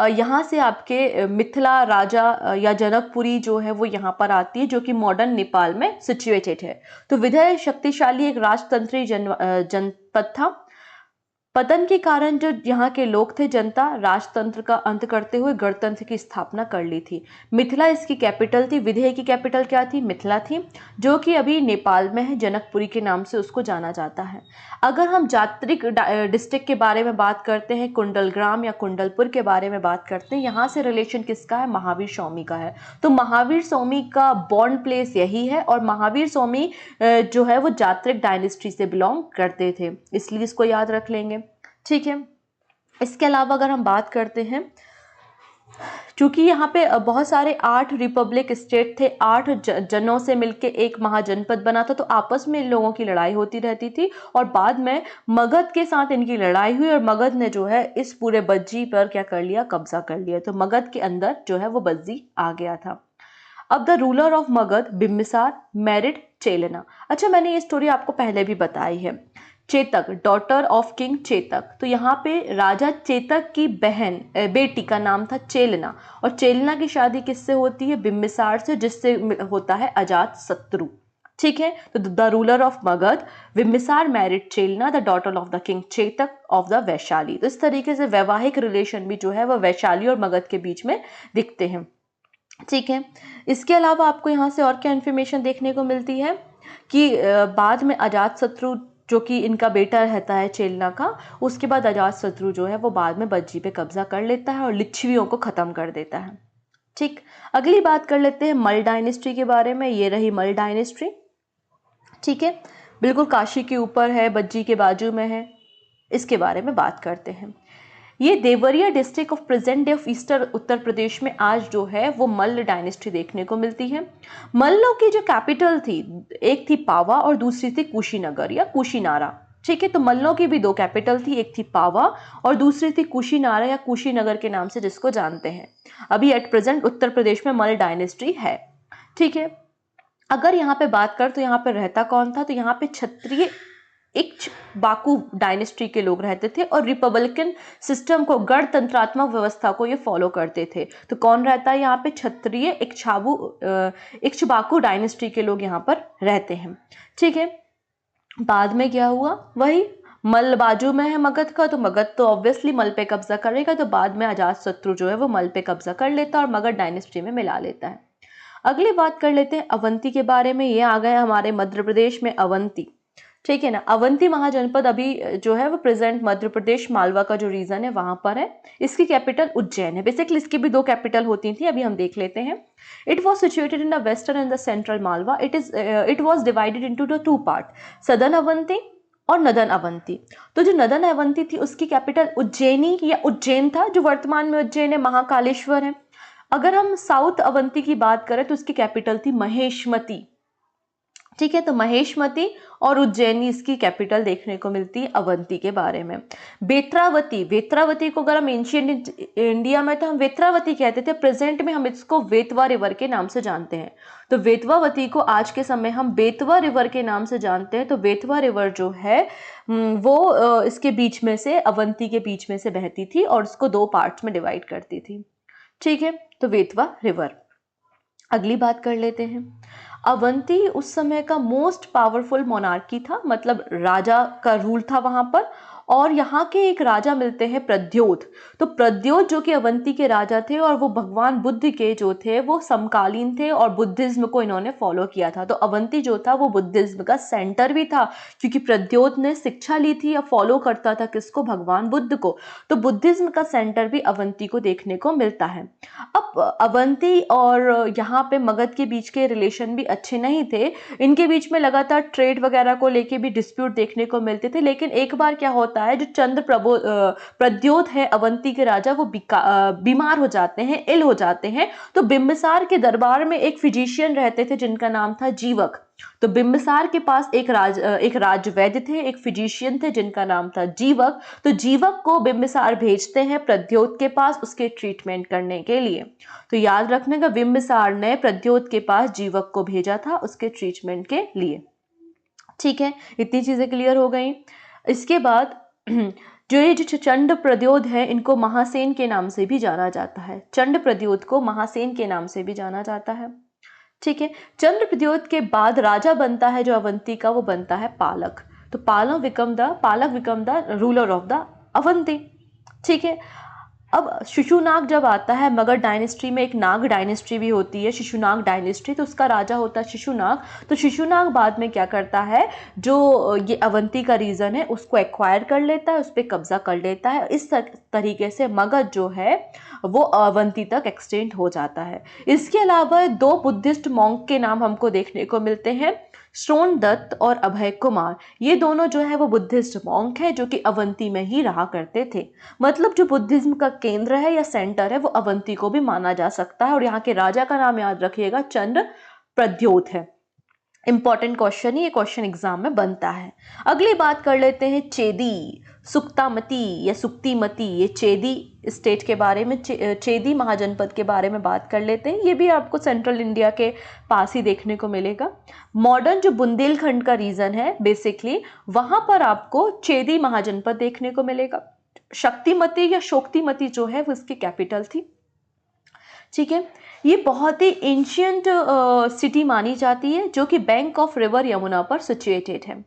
यहाँ से आपके मिथिला राजा या जनकपुरी जो है वो यहाँ पर आती है, जो कि मॉडर्न नेपाल में सिचुएटेड है। तो विदेह शक्तिशाली एक राजतंत्री जनपद था। पतन के कारण जो यहाँ के लोग थे, जनता राजतंत्र का अंत करते हुए गणतंत्र की स्थापना कर ली थी। मिथिला इसकी कैपिटल थी। विदेह की कैपिटल क्या थी? मिथिला थी, जो कि अभी नेपाल में है। जनकपुरी के नाम से उसको जाना जाता है। अगर हम जात्रिक डिस्ट्रिक्ट के बारे में बात करते हैं, कुंडलग्राम या कुंडलपुर के बारे में बात करते हैं, यहाँ से रिलेशन किसका है? महावीर स्वामी का है। तो महावीर स्वामी का बॉर्न प्लेस यही है, और महावीर स्वामी जो है वो जात्रिक डायनेस्टी से बिलोंग करते थे, इसलिए इसको याद रख लेंगे। ठीक है। इसके अलावा अगर हम बात करते हैं, चूंकि यहाँ पे बहुत सारे 8 रिपब्लिक स्टेट थे, 8 जनों से मिलके एक महाजनपद बना था, तो आपस में इन लोगों की लड़ाई होती रहती थी, और बाद में मगध के साथ इनकी लड़ाई हुई, और मगध ने जो है इस पूरे बज्जी पर क्या कर लिया? कब्जा कर लिया। तो मगध के अंदर जो है वो बज्जी आ गया था। अब the ruler of Magadh Bimbisara married Chelna. अच्छा, मैंने ये स्टोरी आपको पहले भी बताई है। Chetak, daughter of king Chetak, तो यहाँ पे राजा चेतक की बेटी का नाम था चेलना, और चेलना की शादी किससे होती है? बिम्बिसार से, जिससे होता है अजात शत्रु। ठीक है। तो the ruler of Magadh Bimbisara married Chelna the daughter of the king Chetak of the Vaishali. तो इस तरीके से वैवाहिक रिलेशन भी जो है वह वैशाली और मगध के बीच में दिखते हैं। ठीक है। इसके अलावा आपको यहाँ से और क्या इन्फॉर्मेशन देखने को मिलती है कि बाद में अजात शत्रु, जो कि इनका बेटा रहता है चेलना का, उसके बाद अजात शत्रु जो है वो बाद में बज्जी पे कब्जा कर लेता है और लिच्छवियों को खत्म कर देता है। ठीक। अगली बात कर लेते हैं मल डायनेस्टी के बारे में। ये रही मल डायनेस्टी। ठीक है, बिल्कुल काशी के ऊपर है, बज्जी के बाजू में है। इसके बारे में बात करते हैं। ये Deoria district of present day of eastern Uttar Pradesh में आज जो है वो मल्ल डायनेस्टी देखने को मिलती है। मल्लों की जो कैपिटल थी, एक थी पावा और दूसरी थी कुशीनगर या कुशीनारा। ठीक है। तो मल्लों की भी 2 कैपिटल थी, एक थी पावा और दूसरी थी कुशीनारा या कुशीनगर के नाम से जिसको जानते हैं। अभी एट प्रेजेंट उत्तर प्रदेश में मल्ल डायनेस्टी है। ठीक है। अगर यहाँ पे बात कर तो यहाँ पे रहता कौन था? तो यहाँ पे क्षत्रिय इक्ष्वाकु डायनेस्टी के लोग रहते थे, और रिपब्लिकन सिस्टम को, गणतंत्रात्मक व्यवस्था को ये फॉलो करते थे। तो कौन रहता है यहाँ पे? क्षत्रिय इक्ष्वाकु डायनेस्टी के लोग यहाँ पर रहते हैं। ठीक है। बाद में क्या हुआ? वही मल बाजू में है मगध का, तो मगध तो ऑब्वियसली मल पे कब्जा करेगा, तो बाद में अजात शत्रु जो है वो मल पे कब्जा कर लेता है और मगध डायनेस्टी में मिला लेता है। अगली बात कर लेते हैं अवंती के बारे में। ये आ गए हमारे मध्य प्रदेश में अवंती। ठीक है ना। अवंती महाजनपद अभी जो है वो प्रेजेंट मध्य प्रदेश मालवा का जो रीजन है वहां पर है। इसकी कैपिटल उज्जैन है। बेसिकली इसकी भी 2 कैपिटल होती थी, अभी हम देख लेते हैं। It was situated in the western and the central Malwa. It was divided into the 2 part, southern Avanti और नदन अवंती। तो जो नदन अवंती थी उसकी कैपिटल उज्जैनी या उज्जैन था, जो वर्तमान में उज्जैन है, महाकालेश्वर है। अगर हम साउथ अवंती की बात करें तो उसकी कैपिटल थी महेशमती। ठीक है। तो महेशमती और उज्जैनी इसकी कैपिटल देखने को मिलती है अवंती के बारे में। वेत्रावती, वेत्रावती को अगर हम एंशिएंट इंडिया में तो हम वेत्रावती कहते थे, प्रेजेंट में हम इसको वेतवा रिवर के नाम से जानते हैं। तो वेतवावती को आज के समय हम बेतवा रिवर के नाम से जानते हैं। तो बेतवा रिवर जो है वो इसके बीच में से, अवंती के बीच में से बहती थी और उसको 2 पार्ट्स में डिवाइड करती थी। ठीक है। तो वेतवा रिवर। अगली बात कर लेते हैं। अवंती उस समय का मोस्ट पावरफुल मोनार्की था, मतलब राजा का रूल था वहां पर। और यहाँ के एक राजा मिलते हैं प्रद्योत। तो प्रद्योत जो कि अवंती के राजा थे, और वो भगवान बुद्ध के जो थे वो समकालीन थे, और बुद्धिज्म को इन्होंने फॉलो किया था। तो अवंती जो था वो बुद्धिज्म का सेंटर भी था, क्योंकि प्रद्योत ने शिक्षा ली थी या फॉलो करता था किसको? भगवान बुद्ध को। तो बुद्धिज्म का सेंटर भी अवंती को देखने को मिलता है। अब अवंती और यहाँ पे मगध के बीच के रिलेशन भी अच्छे नहीं थे। इनके बीच में लगातार ट्रेड वगैरह को लेके भी डिस्प्यूट देखने को मिलते थे। लेकिन एक बार क्या होता है, जो प्रद्योत है अवंती के राजा, वो बीमार हो जाते हैं, इल हो जाते हैं। तो बिंबिसार के दरबार में एक फिजिशियन रहते थे जिनका नाम था जीवक। तो बिंबिसार के पास एक राजवैद्य थे, एक फिजिशियन थे जिनका नाम था जीवक। तो जीवक को बिंबिसार भेजते हैं प्रद्योत के पास उसके ट्रीटमेंट करने के लिए। तो याद रखने का, बिंबिसार ने प्रद्योत के पास जीवक को भेजा था उसके ट्रीटमेंट के लिए। ठीक है, इतनी चीजें क्लियर हो गई। इसके बाद जो ये जो चंड प्रद्योत है इनको महासेन के नाम से भी जाना जाता है, चंड प्रद्योत को महासेन के नाम से भी जाना जाता है। ठीक है, चंद्र प्रद्योत के बाद राजा बनता है जो अवंती का, वो बनता है पालक। तो पालक become the ruler of the Avanti. ठीक है, अब शिशुनाग जब आता है, मगध डायनेस्टी में एक नाग डायनेस्टी भी होती है, शिशुनाग डायनेस्टी, तो उसका राजा होता है शिशुनाग। तो शिशुनाग बाद में क्या करता है, जो ये अवंती का रीजन है उसको एक्वायर कर लेता है, उस पर कब्जा कर लेता है। इस तरीके से मगध जो है वो अवंती तक एक्सटेंड हो जाता है। इसके अलावा दो बुद्धिस्ट मॉन्क के नाम हमको देखने को मिलते हैं, श्रोण दत्त और अभय कुमार। ये दोनों जो है वो बुद्धिस्ट मॉन्क है जो कि अवंती में ही रहा करते थे। मतलब जो बुद्धिज्म का केंद्र है या सेंटर है वो अवंती को भी माना जा सकता है। और यहाँ के राजा का नाम याद रखिएगा, चंद्र प्रद्योत है। इंपॉर्टेंट क्वेश्चन ही ये क्वेश्चन एग्जाम में बनता है। अगली बात कर लेते हैं चेदी, सुक्तामती या सुक्तिमती, ये चेदी स्टेट के बारे में, चेदी महाजनपद के बारे में बात कर लेते हैं। ये भी आपको सेंट्रल इंडिया के पास ही देखने को मिलेगा। मॉडर्न जो बुंदेलखंड का रीजन है बेसिकली, वहां पर आपको चेदी महाजनपद देखने को मिलेगा। शक्तिमती या शोक्तिमती जो है वो इसकी कैपिटल थी। ठीक है, ये बहुत ही एंशियंट सिटी मानी जाती है जो कि बैंक ऑफ रिवर यमुना पर सिचुएटेड है।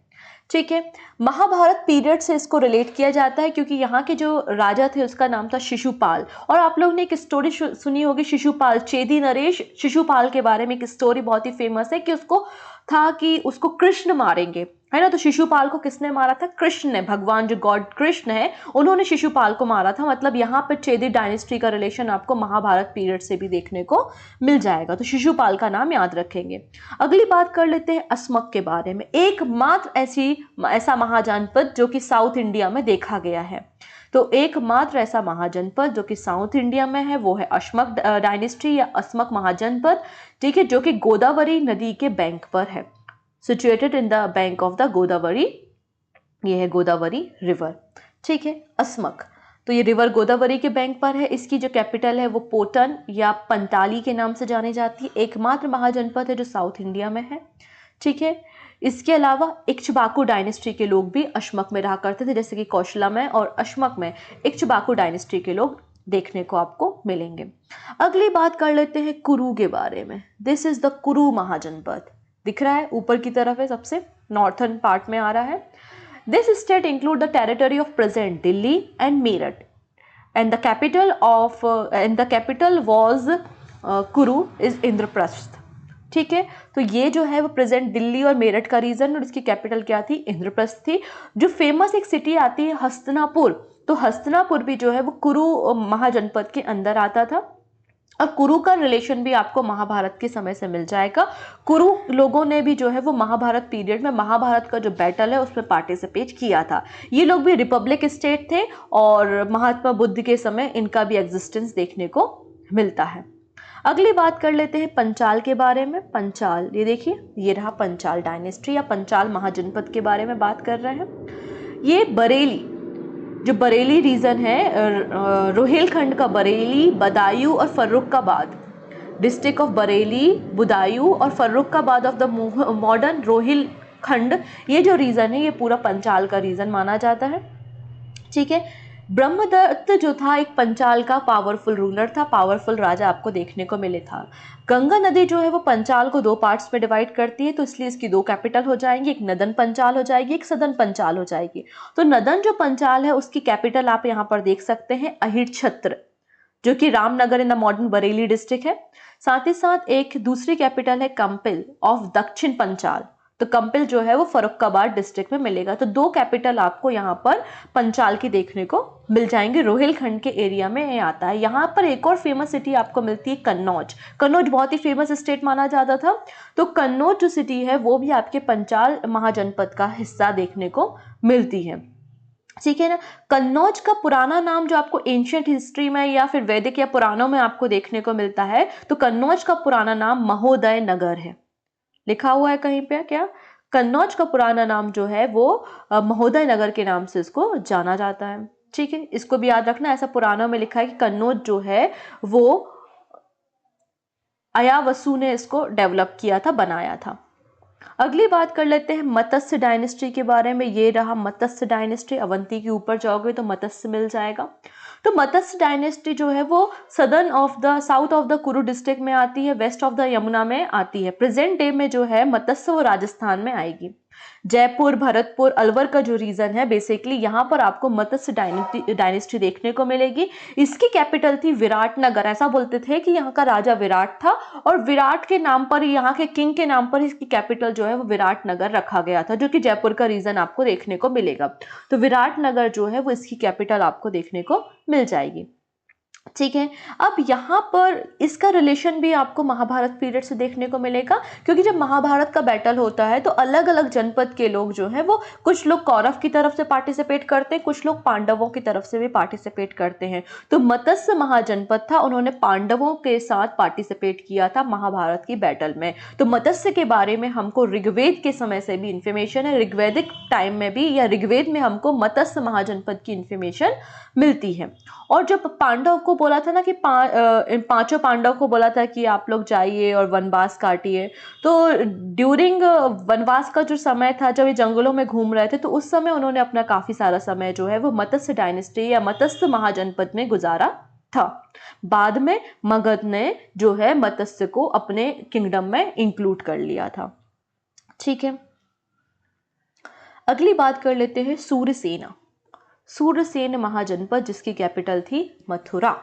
ठीक है, महाभारत पीरियड से इसको रिलेट किया जाता है क्योंकि यहाँ के जो राजा थे उसका नाम था शिशुपाल। और आप लोगों ने एक स्टोरी सुनी होगी, शिशुपाल, चेदी नरेश शिशुपाल के बारे में एक स्टोरी बहुत ही फेमस है कि उसको था कि उसको कृष्ण मारेंगे, है ना। तो शिशुपाल को किसने मारा था? कृष्ण ने, भगवान जो गॉड कृष्ण है उन्होंने शिशुपाल को मारा था। मतलब यहाँ पर चेदी डायनेस्टी का रिलेशन आपको महाभारत पीरियड से भी देखने को मिल जाएगा। तो शिशुपाल का नाम याद रखेंगे। अगली बात कर लेते हैं अस्मक के बारे में। एकमात्र ऐसा महाजनपद जो कि साउथ इंडिया में देखा गया है। तो एकमात्र ऐसा महाजनपद जो कि साउथ इंडिया में है वो है अस्मक डायनेस्टी या अस्मक महाजनपद। ठीक है, जो कि गोदावरी नदी के बैंक पर है, situated in the bank of the Godavari. ये है गोदावरी रिवर। ठीक है, अस्मक, तो ये रिवर गोदावरी के बैंक पर है। इसकी जो कैपिटल है वो पोटन या पंताली के नाम से जानी जाती है। एकमात्र महाजनपद है जो साउथ इंडिया में है। ठीक है, इसके अलावा इक्ष्वाकु डायनेस्टी के लोग भी अस्मक में रहा करते थे, जैसे कि कौशला में और अस्मक में इक्ष्वाकु डायनेस्टी के लोग देखने को आपको मिलेंगे। अगली बात कर लेते हैं कुरु के बारे में। दिस इज द कुरु महाजनपद, दिख रहा है ऊपर की तरफ है, सबसे नॉर्थन पार्ट में आ रहा है। This state include the territory of present Delhi and Meerut and the capital was कुरु इज इंद्रप्रस्थ। ठीक है, तो ये जो है वो प्रेजेंट दिल्ली और मेरठ का रीजन, और इसकी कैपिटल क्या थी? इंद्रप्रस्थ थी। जो फेमस एक सिटी आती है हस्तिनापुर, तो हस्तिनापुर भी जो है वो कुरु महाजनपद के अंदर आता था। और कुरु का रिलेशन भी आपको महाभारत के समय से मिल जाएगा। कुरु लोगों ने भी जो है वो महाभारत पीरियड में महाभारत का जो बैटल है उसमें पार्टिसिपेट किया था। ये लोग भी रिपब्लिक स्टेट थे और महात्मा बुद्ध के समय इनका भी एग्जिस्टेंस देखने को मिलता है। अगली बात कर लेते हैं पंचाल के बारे में। पंचाल, ये देखिए, ये रहा पंचाल डायनेस्टी या पंचाल महाजनपद के बारे में बात कर रहे हैं। ये बरेली, जो बरेली रीजन है, रोहिलखंड का बरेली, बदायूं और फर्रुखाबाद, डिस्ट्रिक्ट ऑफ बरेली, बदायूं और Farrukhabad of the modern Rohilkhand, ये जो रीजन है ये पूरा पंचाल का रीजन माना जाता है। ठीक है, ब्रह्मदत्त जो था एक पंचाल का पावरफुल रूलर था, पावरफुल राजा आपको देखने को मिले था। गंगा नदी जो है वो पंचाल को दो पार्ट्स में डिवाइड करती है, तो इसलिए इसकी दो कैपिटल हो जाएंगी, एक नदन पंचाल हो जाएगी, एक सदन पंचाल हो जाएगी। तो नदन जो पंचाल है उसकी कैपिटल आप यहाँ पर देख सकते हैं अहिर छत्र, जो कि Ramnagar in the modern Bareilly district है। साथ ही साथ एक दूसरी कैपिटल है कंपिल ऑफ दक्षिण पंचाल, तो कंपिल जो है वो फर्रुखाबाद डिस्ट्रिक्ट में मिलेगा। तो दो कैपिटल आपको यहाँ पर पंचाल की देखने को मिल जाएंगे, रोहिलखंड के एरिया में ये आता है। यहाँ पर एक और फेमस सिटी आपको मिलती है कन्नौज। कन्नौज बहुत ही फेमस स्टेट माना जाता था, तो कन्नौज जो सिटी है वो भी आपके पंचाल महाजनपद का हिस्सा देखने को मिलती है। ठीक है ना। कन्नौज का पुराना नाम जो आपको एंशियंट हिस्ट्री में या फिर वैदिक या पुराणों में आपको देखने को मिलता है, तो कन्नौज का पुराना नाम महोदय नगर है, लिखा हुआ है कहीं पे क्या? कन्नौज का पुराना नाम जो है वो महोदय नगर के नाम से इसको जाना जाता है। ठीक है, इसको भी याद रखना, ऐसा पुराणों में लिखा है कि कन्नौज जो है वो अयावसु ने इसको डेवलप किया था, बनाया था। अगली बात कर लेते हैं मत्स्य डायनेस्टी के बारे में। ये रहा मत्स्य डायनेस्टी। अवंती के ऊपर जाओगे तो मत्स्य मिल जाएगा। तो मत्स्य डायनेस्टी जो है वो साउथ ऑफ द कुरु डिस्ट्रिक्ट में आती है, वेस्ट ऑफ द यमुना में आती है। प्रेजेंट डे में जो है मत्स्य वो राजस्थान में आएगी। जयपुर, भरतपुर, अलवर का जो रीजन है बेसिकली यहाँ पर आपको मत्स्य डायनेस्टी देखने को मिलेगी। इसकी कैपिटल थी विराटनगर। ऐसा बोलते थे कि यहाँ का राजा विराट था और विराट के नाम पर, यहाँ के किंग के नाम पर इसकी कैपिटल जो है वो विराटनगर रखा गया था, जो कि जयपुर का रीजन आपको देखने को मिलेगा। तो विराटनगर जो है वो इसकी कैपिटल आपको देखने को मिल जाएगी। ठीक है। अब यहाँ पर इसका रिलेशन भी आपको महाभारत पीरियड से देखने को मिलेगा, क्योंकि जब महाभारत का बैटल होता है तो अलग अलग जनपद के लोग जो है वो, कुछ लोग कौरव की तरफ से पार्टिसिपेट करते हैं, कुछ लोग पांडवों की तरफ से भी पार्टिसिपेट करते हैं। तो मत्स्य महाजनपद था, उन्होंने पांडवों के साथ पार्टिसिपेट किया था महाभारत की बैटल में। तो मत्स्य के बारे में हमको ऋग्वेद के समय से भी इंफॉर्मेशन है, ऋग्वैदिक टाइम में भी या ऋग्वेद में हमको मत्स्य महाजनपद की इंफॉर्मेशन मिलती है। और जब पांडव को बोला था ना कि पांचों पांडव को बोला था कि आप लोग जाइए और वनवास काटिए, तो ड्यूरिंग वनवास का जो समय था, जब ये जंगलों में घूम रहे थे, तो उस समय उन्होंने अपना काफी सारा समय जो है वो मत्स्य डायनेस्टी या मत्स्य महाजनपद में गुजारा था। बाद में मगध ने जो है मत्स्य को अपने किंगडम में इंक्लूड कर लिया था। ठीक है। अगली बात कर लेते हैं सूर्यसेना। सूर्यसेन महाजनपद, जिसकी कैपिटल थी मथुरा।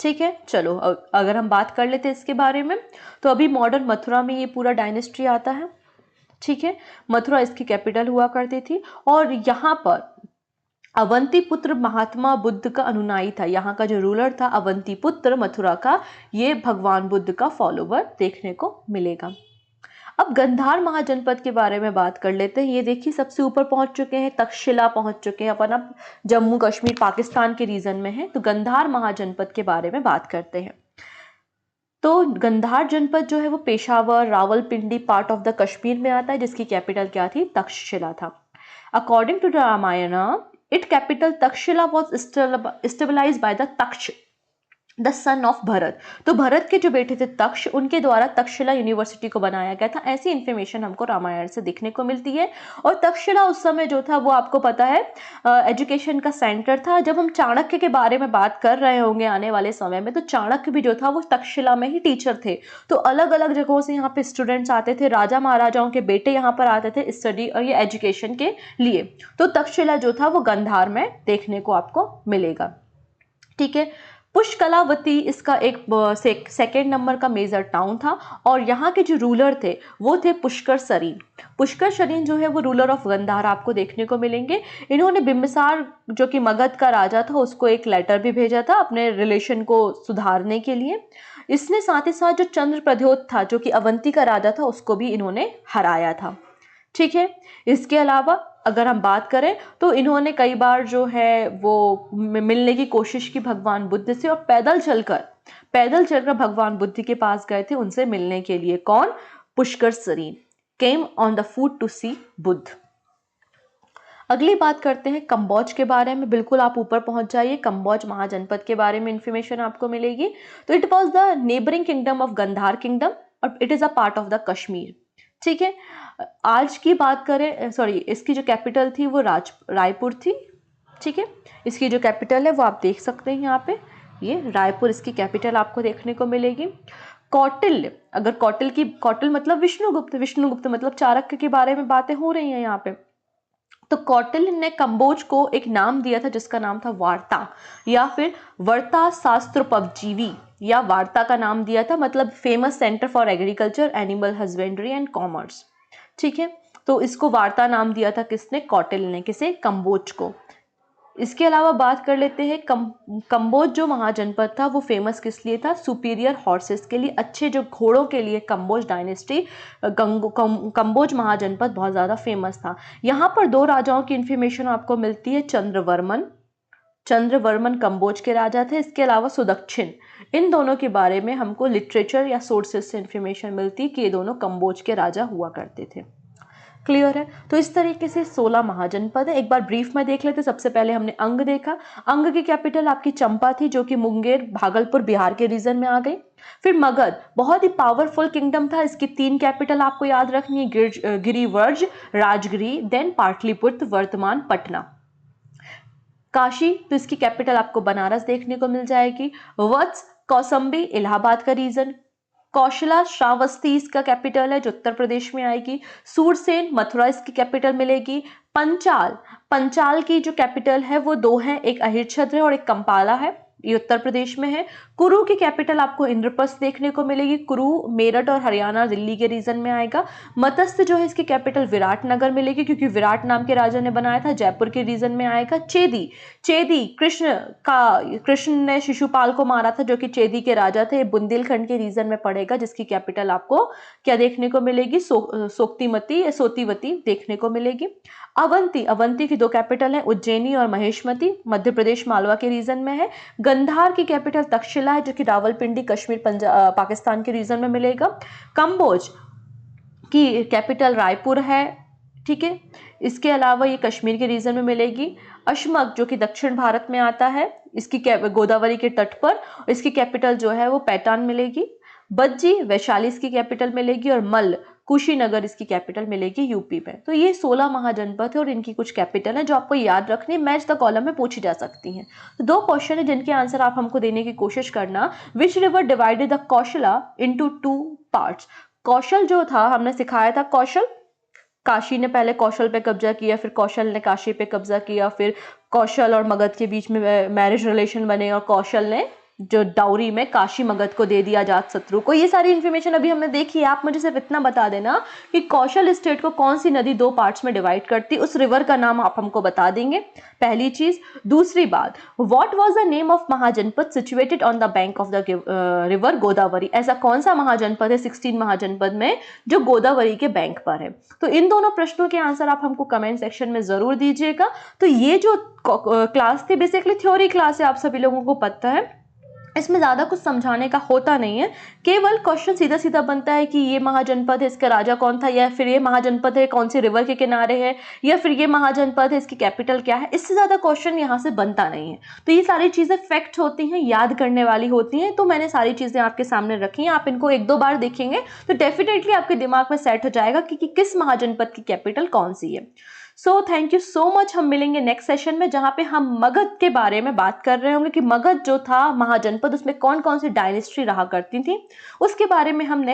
ठीक है। चलो अगर हम बात कर लेते हैं इसके बारे में, तो अभी मॉडर्न मथुरा में ये पूरा डायनेस्टी आता है। ठीक है। मथुरा इसकी कैपिटल हुआ करती थी और यहाँ पर अवंती पुत्र महात्मा बुद्ध का अनुनायी था। यहाँ का जो रूलर था अवंती पुत्र मथुरा का, ये भगवान बुद्ध का फॉलोवर देखने को मिलेगा। अब गंधार महाजनपद के बारे में बात कर लेते हैं। ये देखिए सबसे ऊपर पहुंच चुके हैं, तक्षशिला पहुंच चुके हैं। अपन अब जम्मू कश्मीर पाकिस्तान के रीजन में है, तो गंधार महाजनपद के बारे में बात करते हैं। तो गंधार जनपद जो है वो Peshawar, Rawalpindi part of the Kashmir में आता है, जिसकी कैपिटल क्या थी? तक्षशिला था। According to the Ramayana, it capital Takshashila was stabilised by the Taksha, the son of Bharata. तो भरत के जो बेटे थे तक्ष, उनके द्वारा तक्षशिला यूनिवर्सिटी को बनाया गया था। ऐसी इंफॉर्मेशन हमको रामायण से देखने को मिलती है। और तक्षशिला उस समय जो था वो आपको पता है एजुकेशन का सेंटर था। जब हम चाणक्य के बारे में बात कर रहे होंगे आने वाले समय में, तो चाणक्य भी जो था वो तक्षशिला में ही टीचर थे। तो अलग अलग जगहों से यहाँ पे स्टूडेंट्स आते थे, राजा महाराजाओं के बेटे यहाँ पर आते थे स्टडी और ये एजुकेशन के लिए। तो तक्षशिला जो था वो गंधार में देखने को आपको मिलेगा। ठीक है। पुष्कलावती इसका एक सेकेंड नंबर का मेजर टाउन था और यहाँ के जो रूलर थे वो थे पुष्कर सरीन। पुष्कर सरीन जो है वो रूलर ऑफ गंधार आपको देखने को मिलेंगे। इन्होंने बिंबिसार जो कि मगध का राजा था उसको एक लेटर भी भेजा था अपने रिलेशन को सुधारने के लिए। इसने साथ ही साथ जो चंद्र प्रद्योत था जो कि अवंती का राजा था उसको भी इन्होंने हराया था। ठीक है। इसके अलावा अगर हम बात करें तो इन्होंने कई बार जो है वो मिलने की कोशिश की भगवान बुद्ध से और पैदल चलकर भगवान बुद्ध के पास गए थे उनसे मिलने के लिए। कौन? Pushkar Sarin came on the foot to see Buddha. अगली बात करते हैं कंबोज के बारे में। बिल्कुल आप ऊपर पहुंच जाइए, कंबोज महाजनपद के बारे में इंफॉर्मेशन आपको मिलेगी। तो it was the neighbouring kingdom of Gandhara kingdom और it is a part of the Kashmir. ठीक है। आज की बात करें, इसकी जो कैपिटल थी वो रायपुर थी। ठीक है। इसकी जो कैपिटल है वो आप देख सकते हैं यहाँ पे, ये रायपुर इसकी कैपिटल आपको देखने को मिलेगी। कौटिल्य, अगर कौटिल मतलब विष्णुगुप्त मतलब चाणक्य के बारे में बातें हो रही हैं यहाँ पे। तो कौटिल्य ने कंबोज को एक नाम दिया था जिसका नाम था वार्ता या फिर वर्ता शास्त्रोपजीवी, या वार्ता का नाम दिया था, मतलब famous centre for agriculture, animal husbandry and commerce. ठीक है। तो इसको वार्ता नाम दिया था किसने? कौटिल्य ने। किसे? कंबोज को। इसके अलावा बात कर लेते हैं कंबोज जो महाजनपद था वो फेमस किस लिए था? सुपीरियर हॉर्सेस के लिए, अच्छे जो घोड़ों के लिए कंबोज डायनेस्टी, कंबोज महाजनपद बहुत ज़्यादा फेमस था। यहाँ पर दो राजाओं की इंफॉर्मेशन आपको मिलती है। चंद्रवर्मन कंबोज के राजा थे। इसके अलावा सुदक्षिण, इन दोनों के बारे में हमको लिटरेचर या सोर्सेस से इंफॉर्मेशन मिलती है कि ये दोनों कंबोज के राजा हुआ करते थे। क्लियर है। तो इस तरीके से 16 महाजनपद है। एक बार ब्रीफ में देख लेते। सबसे पहले हमने अंग देखा। अंग की कैपिटल आपकी चंपा थी, जो कि मुंगेर भागलपुर बिहार के रीजन में आ गई। फिर मगध बहुत ही पावरफुल किंगडम था। इसकी 3 कैपिटल आपको याद रखनी है, गिरिवर्ज, राजगिरी, देन पाटलिपुत्र, वर्तमान पटना। काशी, तो इसकी कैपिटल आपको बनारस देखने को मिल जाएगी। वत्स, कौसंबी, इलाहाबाद का रीजन। कौशला, श्रावस्ती इसका कैपिटल है, जो उत्तर प्रदेश में आएगी। सूरसेन, मथुरा इसकी कैपिटल मिलेगी। पंचाल, पंचाल की जो कैपिटल है वो 2 है, एक अहिरछत्र है और एक कंपाला है, ये उत्तर प्रदेश में है। कुरु की कैपिटल आपको इंद्रप्रस्थ देखने को मिलेगी। कुरु मेरठ और हरियाणा दिल्ली के रीजन में आएगा। मत्स्य जो है इसकी कैपिटल विराटनगर मिलेगी, क्योंकि विराट नाम के राजा ने बनाया था, जयपुर के रीजन में आएगा। चेदी, चेदी कृष्ण ने शिशुपाल को मारा था, जो कि चेदी के राजा थे, बुंदेलखंड के रीजन में पड़ेगा, जिसकी कैपिटल आपको क्या देखने को मिलेगी, सोक्तिमती या सोतीवती देखने को मिलेगी। अवंती, अवंती की 2 कैपिटल है, उज्जैनी और महेशमती, मध्य प्रदेश मालवा के रीजन में है। गंधार की कैपिटल तक्षशिला है, जो कि रावलपिंडी कश्मीर पाकिस्तान के रीजन में मिलेगा। कंबोज की कैपिटल रायपुर है, ठीक है। इसके अलावा ये कश्मीर के रीजन में मिलेगी। अशमक जो कि दक्षिण भारत में आता है, इसकी गोदावरी के तट पर, इसकी कैपिटल जो है वो पैटान मिलेगी। बज्जी, वैशाली इसकी कैपिटल मिलेगी। और मल्ल, कुशीनगर इसकी कैपिटल मिलेगी यूपी में। तो ये 16 महाजनपद है और इनकी कुछ कैपिटल है जो आपको याद रखनी, मैच द कॉलम में पूछी जा सकती हैं। तो 2 क्वेश्चन है जिनके आंसर आप हमको देने की कोशिश करना। Which river divided the Kosala into 2 parts. Kosala जो था हमने सिखाया था, कौशल काशी ने पहले कौशल पे कब्जा किया, फिर कौशल ने काशी पे कब्जा किया, फिर कौशल और मगध के बीच में मैरिज रिलेशन बने और कौशल ने जो डाउरी में काशी मगध को दे दिया अजातशत्रु को। ये सारी इन्फॉर्मेशन अभी हमने देखी है। आप मुझे सिर्फ इतना बता देना कि कौशल स्टेट को कौन सी नदी 2 पार्ट्स में डिवाइड करती, उस रिवर का नाम आप हमको बता देंगे, पहली चीज। दूसरी बात, what was the name of mahajanapada situated on the bank of the river Godavari. ऐसा कौन सा महाजनपद है 16 महाजनपद में जो गोदावरी के बैंक पर है। तो इन दोनों प्रश्नों के आंसर आप हमको कमेंट सेक्शन में जरूर दीजिएगा। तो ये जो क्लास थी बेसिकली थ्योरी क्लास है, आप सभी लोगों को पता है, इसमें ज़्यादा कुछ समझाने का होता नहीं है, केवल क्वेश्चन सीधा सीधा बनता है कि ये महाजनपद है, इसका राजा कौन था, या फिर ये महाजनपद है कौन सी रिवर के किनारे है, या फिर ये महाजनपद है इसकी कैपिटल क्या है। इससे ज़्यादा क्वेश्चन यहाँ से बनता नहीं है। तो ये सारी चीज़ें फैक्ट होती हैं, याद करने वाली होती हैं। तो मैंने सारी चीज़ें आपके सामने रखी हैं, आप इनको 1-2 बार देखेंगे तो डेफिनेटली आपके दिमाग में सेट हो जाएगा कि किस महाजनपद की कैपिटल कौन सी है। So thank you so much. हम मिलेंगे नेक्स्ट सेशन में, जहां पे हम मगध के बारे में बात कर रहे होंगे कि मगध जो था महाजनपद, उसमें कौन कौन सी डायनेस्टी रहा करती थी, उसके बारे में हम